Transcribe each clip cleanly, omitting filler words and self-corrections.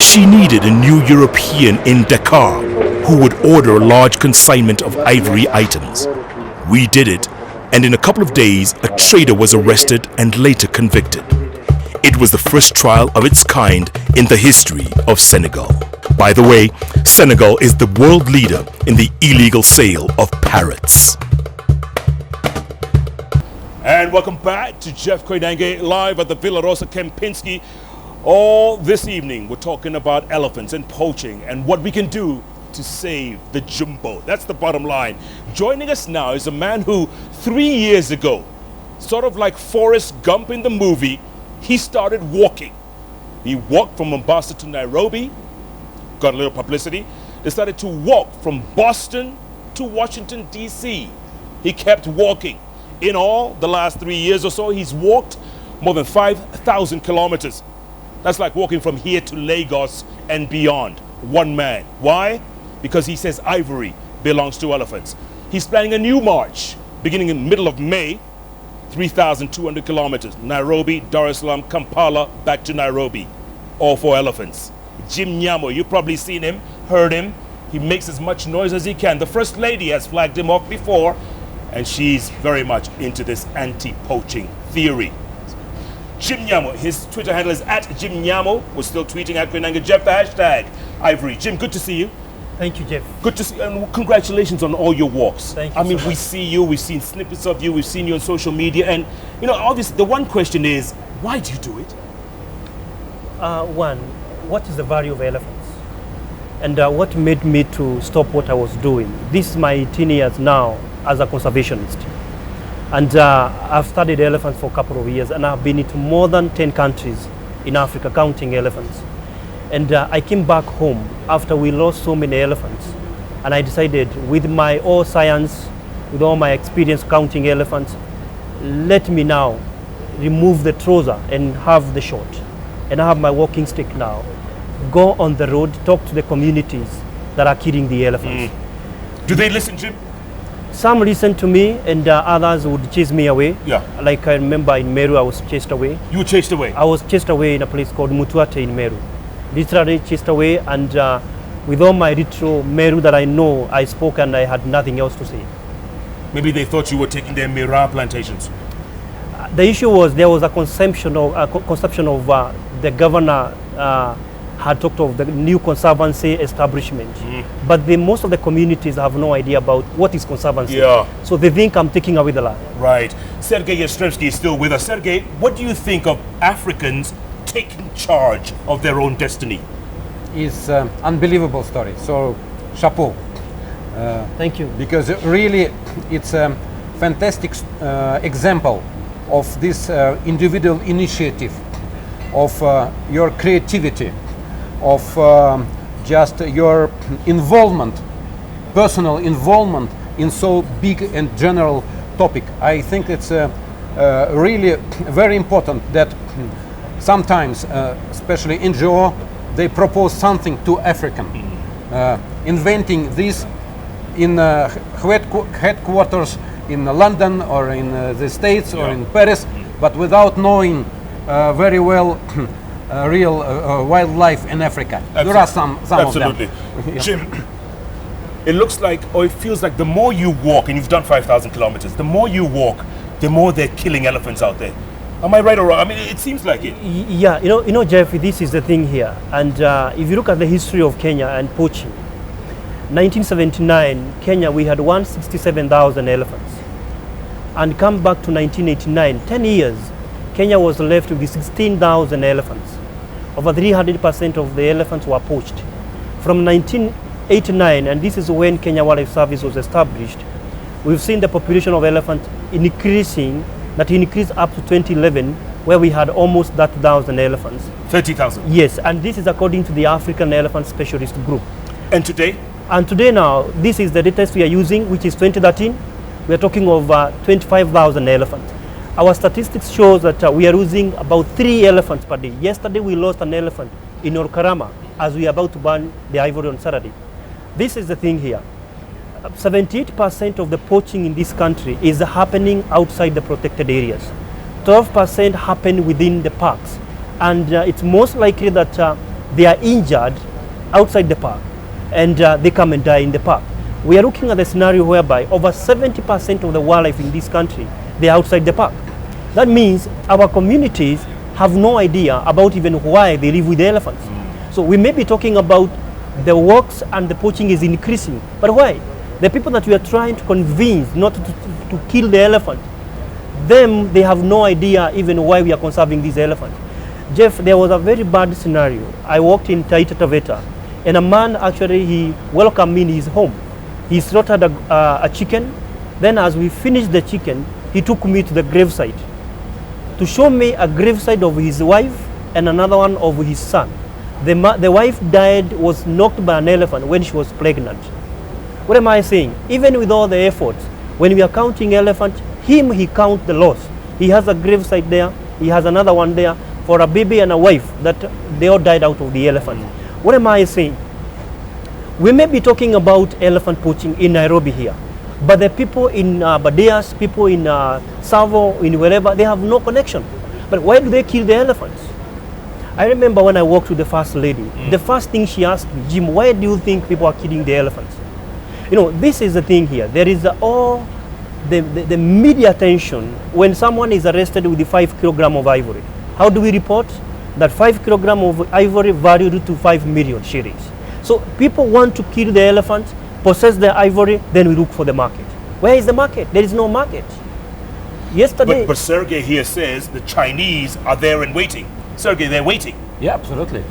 She needed a new European in Dakar who would order a large consignment of ivory items. We did it, and in a couple of days, a trader was arrested and later convicted. It was the first trial of its kind in the history of Senegal. By the way, Senegal is the world leader in the illegal sale of parrots. And welcome back to Jeff Koinange live at the Villa Rosa Kempinski. All this evening, we're talking about elephants and poaching and what we can do to save the jumbo. That's the bottom line. Joining us now is a man who 3 years ago, sort of like Forrest Gump in the movie, he started walking. He walked from Mombasa to Nairobi, got a little publicity, decided to walk from Boston to Washington, D.C. He kept walking. In all, the last 3 years or so, he's walked more than 5,000 kilometers. That's like walking from here to Lagos and beyond. One man. Why? Because he says ivory belongs to elephants. He's planning a new march beginning in the middle of May, 3,200 kilometers. Nairobi, Dar es Salaam, Kampala, back to Nairobi. All for elephants. Jim Nyamo, you've probably seen him, heard him. He makes as much noise as he can. The First Lady has flagged him off before, and she's very much into this anti-poaching theory. Jim Nyamo, his Twitter handle is @JimNyamo. We're still tweeting at Koinange Jeff, the hashtag Ivory. Jim, good to see you. Thank you, Jeff. Good to see you, and congratulations on all your walks. Thank you. I mean, we see you, we've seen snippets of you, we've seen you on social media, and you know, obviously, the one question is, why do you do it? One, what is the value of elephants? And what made me to stop what I was doing? This is my 18 years now as a conservationist. And I've studied elephants for a couple of years, and I've been into more than 10 countries in Africa counting elephants. And I came back home after we lost so many elephants, and I decided, with my all science, with all my experience counting elephants, let me now remove the trouser and have the short. And I have my walking stick now. Go on the road, talk to the communities that are killing the elephants. Do they listen, Jim? Some listen to me, and others would chase me away. Yeah. Like I remember in Meru, I was chased away. You were chased away? I was chased away in a place called Mutuate in Meru. Literally chased away, and with all my retro Meru that I know, I spoke and I had nothing else to say. Maybe they thought you were taking their Mira plantations. The issue was there was a conception of the governor had talked of the new conservancy establishment, but most of the communities have no idea about what is conservancy. Yeah. So they think I'm taking away the land. Right. Sergey Yastrzhembsky is still with us. Sergey, what do you think of Africans taking charge of their own destiny? It's an unbelievable story. So, chapeau. Thank you. Because really, it's a fantastic example of this individual initiative, of your creativity, of just your involvement, personal involvement in so big and general topic. I think it's really very important that sometimes, especially NGO, they propose something to African. Inventing this in headquarters in London or in the States or in Paris, but without knowing very well real wildlife in Africa. There are some Absolutely. of them. Jim, it looks like, or it feels like the more you walk, and you've done 5,000 kilometers, the more you walk, the more they're killing elephants out there. Am I right or wrong? I mean, it seems like it. Yeah, you know, Jeff, this is the thing here. And if you look at the history of Kenya and poaching, 1979, Kenya, we had 167,000 elephants. And come back to 1989, 10 years, Kenya was left with 16,000 elephants. Over 300% of the elephants were poached. From 1989, and this is when Kenya Wildlife Service was established, we've seen the population of elephants increasing, that increased up to 2011, where we had almost that 1,000 elephants. 30,000? Yes, and this is according to the African Elephant Specialist Group. And today? And today now, this is the latest we are using, which is 2013. We are talking of 25,000 elephants. Our statistics shows that we are losing about 3 elephants per day. Yesterday we lost an elephant in Orkarama as we are about to burn the ivory on Saturday. This is the thing here. 78% of the poaching in this country is happening outside the protected areas. 12% happen within the parks. And it's most likely that they are injured outside the park, and they come and die in the park. We are looking at a scenario whereby over 70% of the wildlife in this country, they are outside the park. That means our communities have no idea about even why they live with the elephants. So we may be talking about the walks and the poaching is increasing, but why? The people that we are trying to convince not to kill the elephant, they have no idea even why we are conserving these elephants. Jeff, there was a very bad scenario. I walked in Taita Taveta, and a man actually, he welcomed me in his home. He slaughtered a chicken. Then as we finished the chicken, he took me to the gravesite to show me a gravesite of his wife and another one of his son. The wife died, was knocked by an elephant when she was pregnant. What am I saying? Even with all the efforts, when we are counting elephants, he counts the loss. He has a gravesite there, he has another one there for a baby and a wife that they all died out of the elephant. What am I saying? We may be talking about elephant poaching in Nairobi here, but the people in Badeas, people in Savo, in wherever, they have no connection. But why do they kill the elephants? I remember when I walked with the First Lady, the first thing she asked me, Jim, why do you think people are killing the elephants? You know, this is the thing here. There is all the media attention when someone is arrested with the 5 kilogram of ivory. How do we report? That 5 kilogram of ivory valued to 5 million shillings. So people want to kill the elephants, possess the ivory, then we look for the market. Where is the market? There is no market. Yesterday... But Sergey here says the Chinese are there and waiting. Sergey, they're waiting. Yeah, absolutely.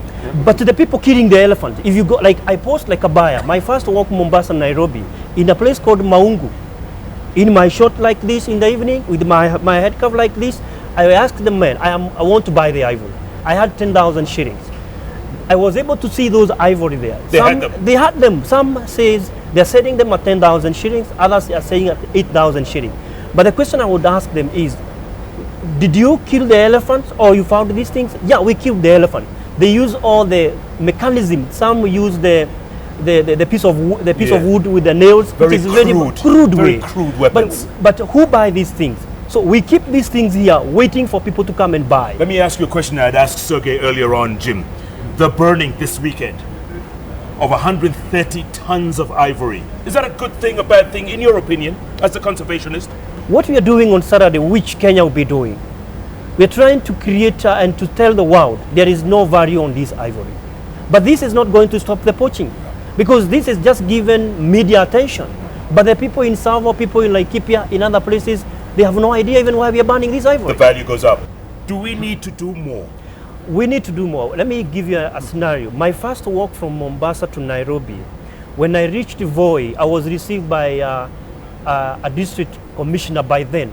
But the people killing the elephant, if you go, like I post like a buyer, my first walk Mombasa, Nairobi, in a place called Maungu, in my short like this in the evening, with my head cover like this, I asked the man, I want to buy the ivory. I had 10,000 shillings. I was able to see those ivory there. They had them. Some says they're selling them at 10,000 shillings, others are saying at 8,000 shillings. But the question I would ask them is, did you kill the elephants or you found these things? Yeah, we killed the elephant. They use all the mechanism. Some use the piece of wood with the nails, very which is crude, very crude weapons. But who buy these things? So we keep these things here, waiting for people to come and buy. Let me ask you a question I'd asked Sergey earlier on, Jim. The burning this weekend of 130 tons of ivory. Is that a good thing, a bad thing, in your opinion, as a conservationist? What we are doing on Saturday, which Kenya will be doing, we're trying to create and to tell the world there is no value on this ivory. But this is not going to stop the poaching, because this is just given media attention. But the people in Savo, people in Laikipia, in other places, they have no idea even why we are banning this ivory. The value goes up. Do we need to do more? We need to do more. Let me give you a scenario. My first walk from Mombasa to Nairobi, when I reached Voi, I was received by a district commissioner by then.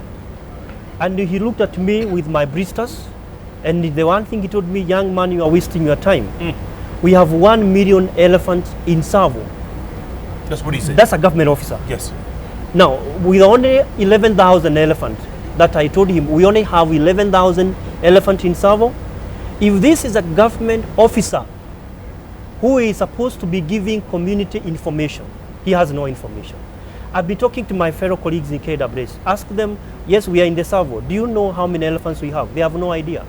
And he looked at me with my blisters, and the one thing he told me, young man, you are wasting your time. We have 1 million elephants in Savo. That's what he said. That's a government officer. Yes. Now, with only 11,000 elephants that I told him, we only have 11,000 elephants in Savo. If this is a government officer who is supposed to be giving community information, he has no information. I've been talking to my fellow colleagues in KWS, ask them, yes, we are in the Savo. Do you know how many elephants we have? They have no idea.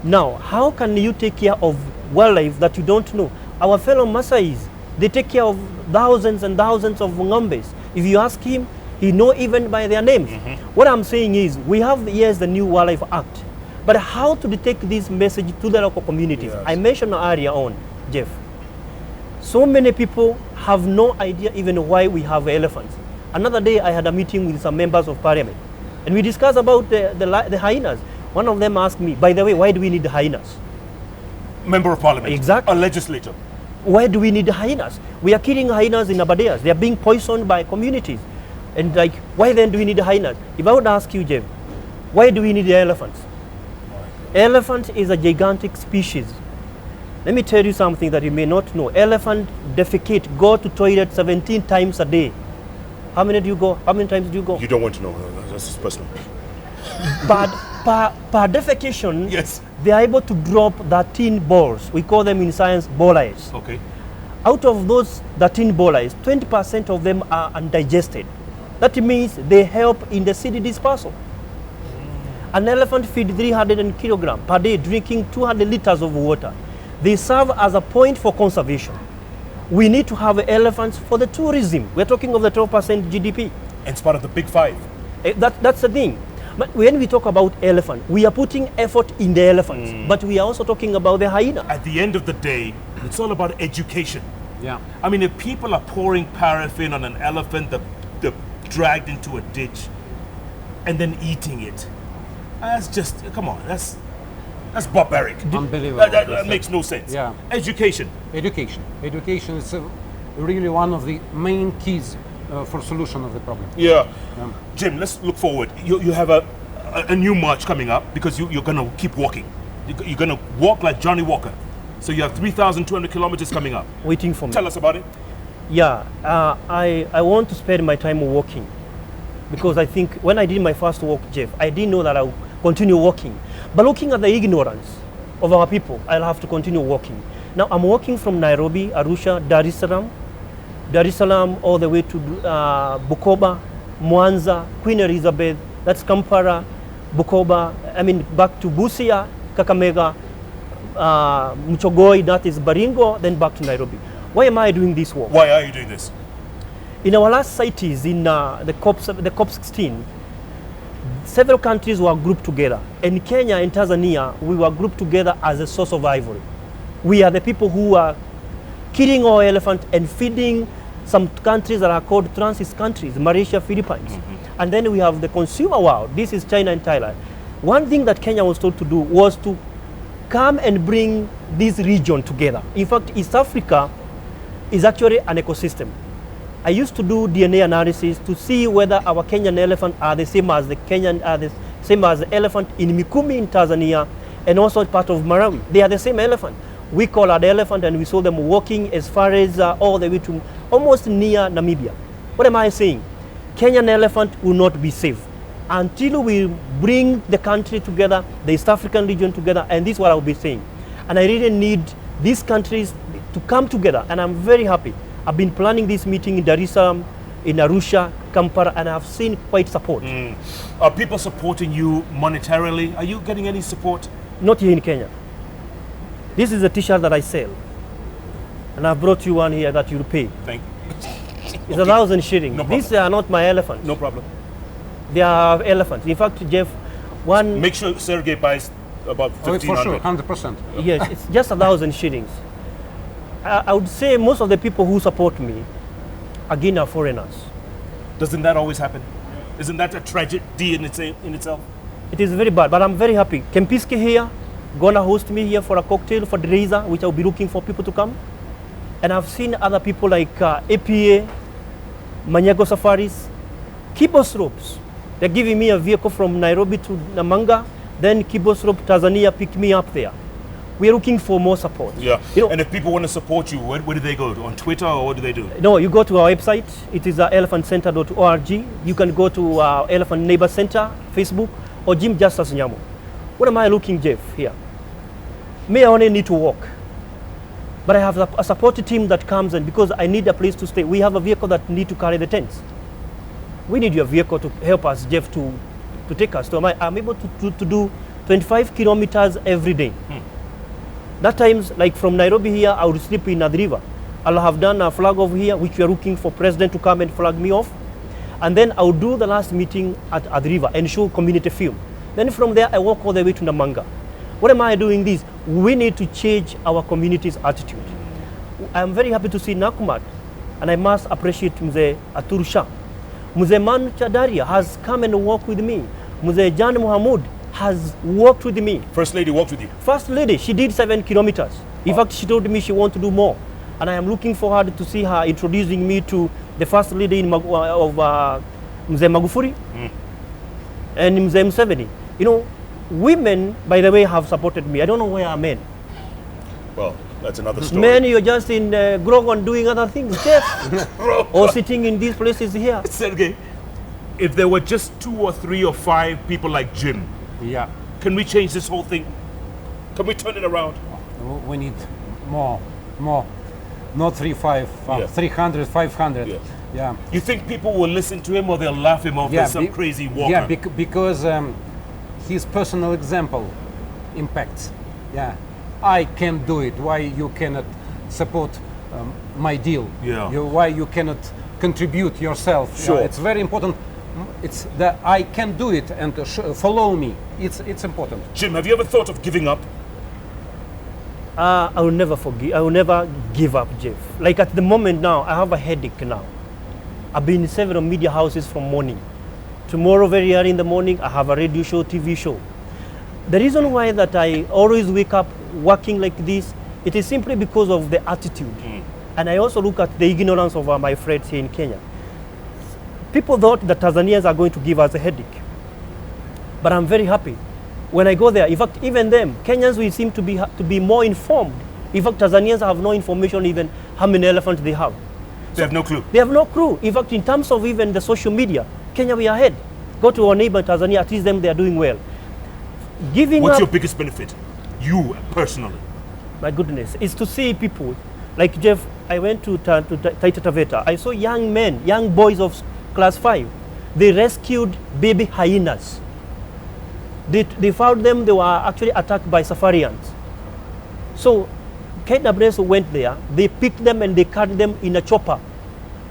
Now, how can you take care of wildlife that you don't know? Our fellow Masais, they take care of thousands and thousands of ngombes. If you ask him, he knows even by their names. What I'm saying is, we have, yes, the new Wildlife Act, but how to detect this message to the local communities? Yes. I mentioned earlier on, Jeff, so many people have no idea even why we have elephants. Another day I had a meeting with some members of parliament, and we discussed about the hyenas. One of them asked me, by the way, why do we need the hyenas? Member of parliament. Exactly. A legislator. Why do we need the hyenas? We are killing hyenas in Abadeas. They are being poisoned by communities. And like, why then do we need the hyenas? If I would ask you, Jeff, why do we need the elephants? Elephant is a gigantic species. Let me tell you something that you may not know. Elephant defecate, go to toilet 17 times a day. How many do you go? How many times do you go? You don't want to know. That's just personal. Per defecation, yes, they are able to drop 13 balls. We call them in science bollies. Okay. Out of those 13 bollies, 20% of them are undigested. That means they help in the seed dispersal. An elephant feeds 300 kilograms per day, drinking 200 liters of water. They serve as a point for conservation. We need to have elephants for the tourism. We're talking of the 12% GDP. And it's part of the big five. That's the thing. But when we talk about elephant, we are putting effort in the elephants, but we are also talking about the hyena. At the end of the day, it's all about education. Yeah. I mean, if people are pouring paraffin on an elephant that dragged into a ditch and then eating it, that's just, come on, that's barbaric. Unbelievable. That makes no sense. Yeah. Education. Education is really one of the main keys for solution of the problem. Yeah. Jim, let's look forward. You have a new march coming up because you're going to keep walking. You're going to walk like Johnny Walker. So you have 3,200 kilometers coming up. Waiting for me. Tell us about it. Yeah, I want to spend my time walking because I think when I did my first walk, Jeff, I didn't know that I would continue walking. But looking at the ignorance of our people, I'll have to continue walking. Now I'm walking from Nairobi, Arusha, Dar es Salaam all the way to Bukoba, Mwanza, Queen Elizabeth, that's Kampala, Bukoba, back to Busia, Kakamega, Muchogoi, that is Baringo, then back to Nairobi. Why am I doing this walk? Why are you doing this? In our last CITES in the COP16, several countries were grouped together. In Kenya and Tanzania, we were grouped together as a source of ivory. We are the people who are killing our elephant and feeding some countries that are called transit countries, Malaysia, Philippines. And then we have the consumer world. This is China and Thailand. One thing that Kenya was told to do was to come and bring this region together. In fact, East Africa is actually an ecosystem. I used to do DNA analysis to see whether our Kenyan elephant are the same as the elephant in Mikumi in Tanzania and also part of Malawi. They are the same elephant. We call our elephant and we saw them walking as far as all the way to almost near Namibia. What am I saying? Kenyan elephant will not be safe until we bring the country together, the East African region together, and this is what I will be saying. And I really need these countries to come together, and I'm very happy. I've been planning this meeting in Dar es Salaam, in Arusha, Kampala, and I've seen quite support. Are people supporting you monetarily? Are you getting any support? Not here in Kenya. This is a t-shirt that I sell, and I've brought you one here that you'll pay. Thank you. It's 1,000 shillings. No problem. These are not my elephants. No problem. They are elephants. In fact, Jeff, one... Make sure Sergey buys about 1,500. For sure, 100%. Yes, it's just 1,000 shillings. I would say most of the people who support me, again, are foreigners. Doesn't that always happen? Isn't that a tragedy in itself? It is very bad, but I'm very happy. Kempinski here, gonna host me here for a cocktail for the Reza, which I'll be looking for people to come. And I've seen other people like APA, Manyago Safaris, Kibos Ropes. They're giving me a vehicle from Nairobi to Namanga, then Kibos Rope Tanzania picked me up there. We're looking for more support. Yeah. You know, and if people want to support you, where do they go? On Twitter or what do they do? No, you go to our website. It is elephantcenter.org. You can go to Elephant Neighbor Center, Facebook, or Jim Justus Nyamo. What am I looking, Jeff, here? Me, I only need to walk. But I have a support team that comes in because I need a place to stay. We have a vehicle that need to carry the tents. We need your vehicle to help us, Jeff, to take us. So I'm able to do 25 kilometers every day. That times, like from Nairobi here, I would sleep in Athi River. I'll have done a flag over here, which we are looking for president to come and flag me off. And then I'll do the last meeting at Athi River and show community film. Then from there, I walk all the way to Namanga. What am I doing this? We need to change our community's attitude. I'm very happy to see Nakumat, and I must appreciate Mzee Atur Shah. Mzee Manu Chadaria has come and walked with me. Mzee Jan Muhammad has walked with me. First lady walked with you? First lady, she did 7 kilometers. In fact, she told me she wants to do more. And I am looking forward to see her introducing me to the first lady of Mzee Magufuli and Mzee Museveni. You know, women, by the way, have supported me. I don't know where are men. Well, that's another story. Men, you're just in Grogan doing other things, Jeff. Or sitting in these places here. Sergey, if there were just 2 or 3 or 5 people like Jim, Yeah. can we change this whole thing? Can we turn it around? We need more. Not 300, 500. Yeah. Yeah. You think people will listen to him or they'll laugh him off as some crazy walker? Yeah, because his personal example impacts. Yeah. I can do it. Why you cannot support my deal? Yeah. Why you cannot contribute yourself? Sure. It's very important. It's that I can do it and follow me. It's important. Jim, have you ever thought of giving up? I will never forgive. I will never give up, Jeff. Like at the moment now, I have a headache now. I've been in several media houses from morning. Tomorrow, very early in the morning, I have a radio show, TV show. The reason why that I always wake up working like this, it is simply because of the attitude. And I also look at the ignorance of my friends here in Kenya. People thought that Tanzanians are going to give us a headache. But I'm very happy. When I go there, in fact, even them, Kenyans, we seem to be more informed. In fact, Tanzanians have no information even how many elephants they have. They have no clue. They have no clue. In fact, in terms of even the social media, Kenya, we are ahead. Go to our neighbor Tanzania, at least them, they are doing well. What's your biggest benefit? You, personally? My goodness, is to see people, like Jeff, I went to Taita Taveta. I saw young men, young boys of class 5. They rescued baby hyenas. They found them, they were actually attacked by safarians. So KWS went there, they picked them and they carried them in a chopper.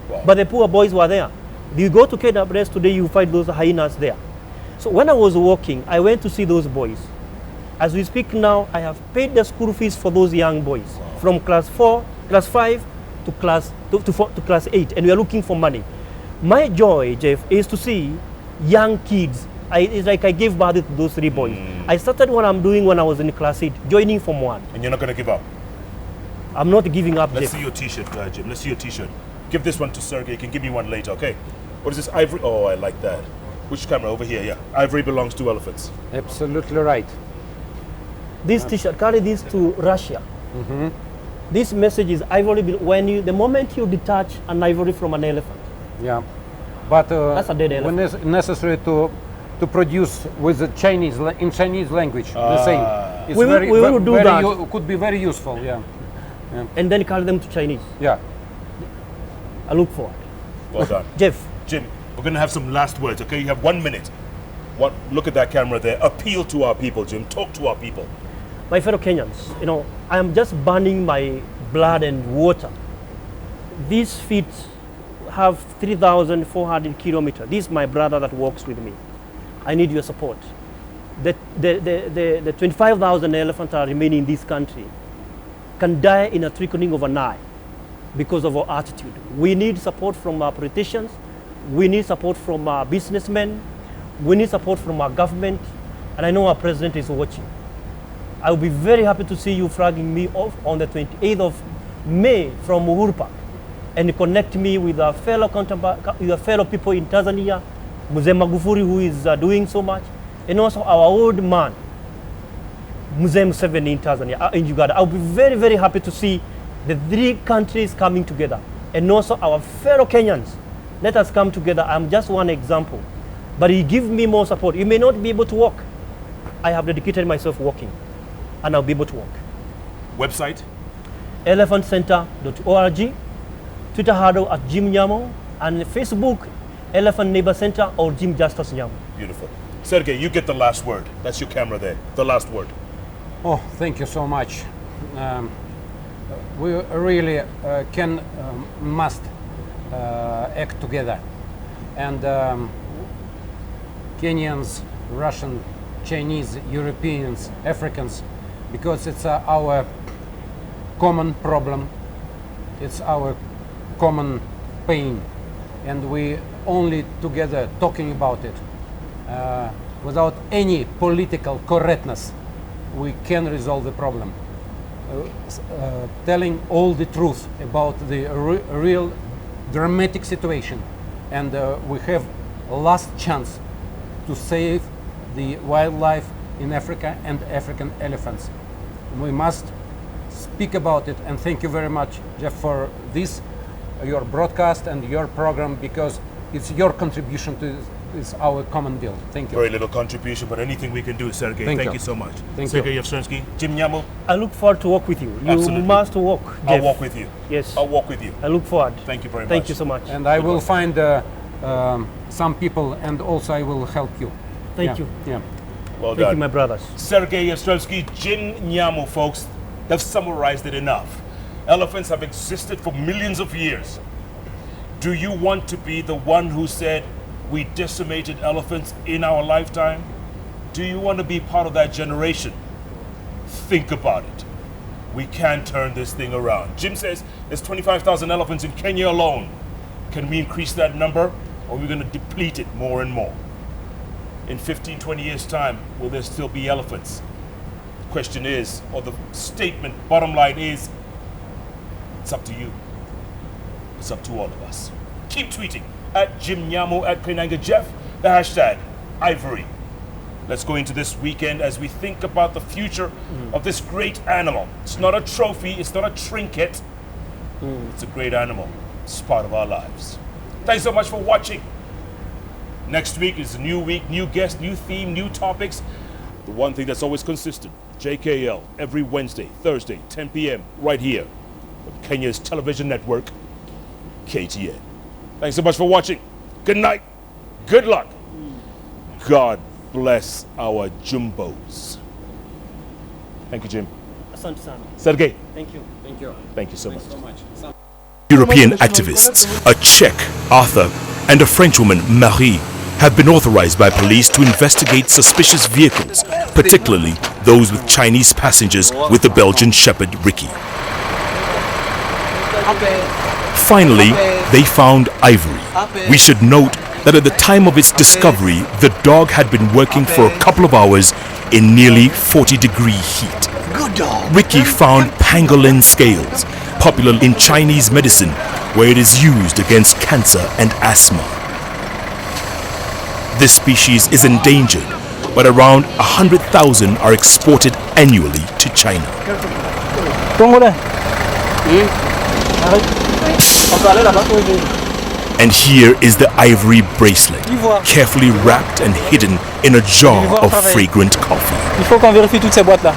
Wow. But the poor boys were there. You go to KWS today, you find those hyenas there. So when I was walking, I went to see those boys. As we speak now, I have paid the school fees for those young boys. Wow. From class 4, class 5 to class, to class 8, and we are looking for money. My joy, Jeff, is to see young kids. It's like I gave birth to those 3 boys. I started what I'm doing when I was in class 8, joining Form 1. And you're not going to give up? I'm not giving up, Let's Jeff. see your t-shirt, Jim. Let's see your t-shirt. Give this one to Sergey. You can give me one later, okay? What is this, ivory? Oh, I like that. Which camera? Over here, yeah. Ivory belongs to elephants. Absolutely right. This t-shirt, carry this to Russia. This message is ivory, the moment you detach an ivory from an elephant. Yeah, but That's a dead when elephant. it's necessary to produce with the in Chinese language, the same. It's We will do that. Could be very useful. Yeah, And then carry them to Chinese. yeah. I look forward. Well done. Jeff, Jim, we're going to have some last words, okay? You have 1 minute. Look at that camera there. Appeal to our people, Jim. Talk to our people. my fellow Kenyans, I am just burning my blood and water. These feet have 3,400 kilometers. This is my brother that walks with me. I need your support. The 25,000 elephants are remaining in this country can die in a twinkling of an eye because of our attitude. We need support from our politicians. We need support from our businessmen. We need support from our government. And I know our president is watching. I will be very happy to see you flagging me off on the 28th of May from Uhuru Park and connect me with our fellow people in Tanzania, Mzee Magufuli, who is doing so much, and also our old man, Mzee Museveni in Tanzania, in Uganda. I'll be very, very happy to see the 3 countries coming together, and also our fellow Kenyans. Let us come together. I'm just one example, but you give me more support. You may not be able to walk. I have dedicated myself walking, and I'll be able to walk. Website? elephantcenter.org, Twitter handle at Jim Nyamo, and Facebook, Elephant Neighbor Center or Jim Justice Nyamo. Beautiful. Sergey, you get the last word. That's your camera there. The last word. Oh, thank you so much. We really must act together. And Kenyans, Russian, Chinese, Europeans, Africans, because it's our common problem, it's our common pain, and we only together talking about it without any political correctness, we can resolve the problem. Telling all the truth about the real dramatic situation, and we have a last chance to save the wildlife in Africa and African elephants. We must speak about it, and thank you very much, Jeff, for this, your broadcast and your program, because it's your contribution to this, our common deal. Thank you. Very little contribution, but anything we can do, Sergey. Thank you so much. Thank Sergey you. Yastrzhembsky, Jim Nyamo, I look forward to walk with you. You Absolutely. must walk, Jeff. I'll walk with you. Yes. I'll walk with you. I look forward. Thank you very much. Thank you so much. And I Good will luck. find some people, and also I will help you. Thank Yeah, you. Yeah. Well Thank done. you, my brothers. Sergey Yastrzhembsky, Jim Nyamo, folks. have summarized it enough. Elephants have existed for millions of years. Do you want to be the one who said we decimated elephants in our lifetime? Do you want to be part of that generation? Think about it. We can turn this thing around. Jim says there's 25,000 elephants in Kenya alone. Can we increase that number, or are we going to deplete it more and more? In 15, 20 years' time, will there still be elephants? The question is, or the statement, bottom line is, it's up to you. It's up to all of us. Keep tweeting at Jim Nyamo, at Koinange Jeff, the hashtag ivory. Let's go into this weekend as we think about the future of this great animal. It's not a trophy, it's not a trinket. It's a great animal. It's part of our lives. Thanks so much for watching. Next week is a new week, new guest, new theme, new topics. The one thing that's always consistent, JKL, every Wednesday, Thursday, 10 p.m. right here on Kenya's television network, KTN. Thanks so much for watching. Good night. Good luck. God bless our jumbos. Thank you, Jim. Asante sana. Sergey. Thank you. Thank you. Thank you so much. So much. European activists, a Czech, Arthur, and a Frenchwoman, Marie, have been authorized by police to investigate suspicious vehicles, particularly those with Chinese passengers with the Belgian Shepherd, Ricky. Finally, they found Ivory. We should note that at the time of its discovery, the dog had been working for a couple of hours in nearly 40-degree heat. Good dog. Ricky found pangolin scales, popular in Chinese medicine, where it is used against cancer and asthma. This species is endangered, but around 100,000 are exported annually to China. And here is the ivory bracelet, carefully wrapped and hidden in a jar of fragrant coffee. Il faut qu'on vérifie toutes ces boîtes là.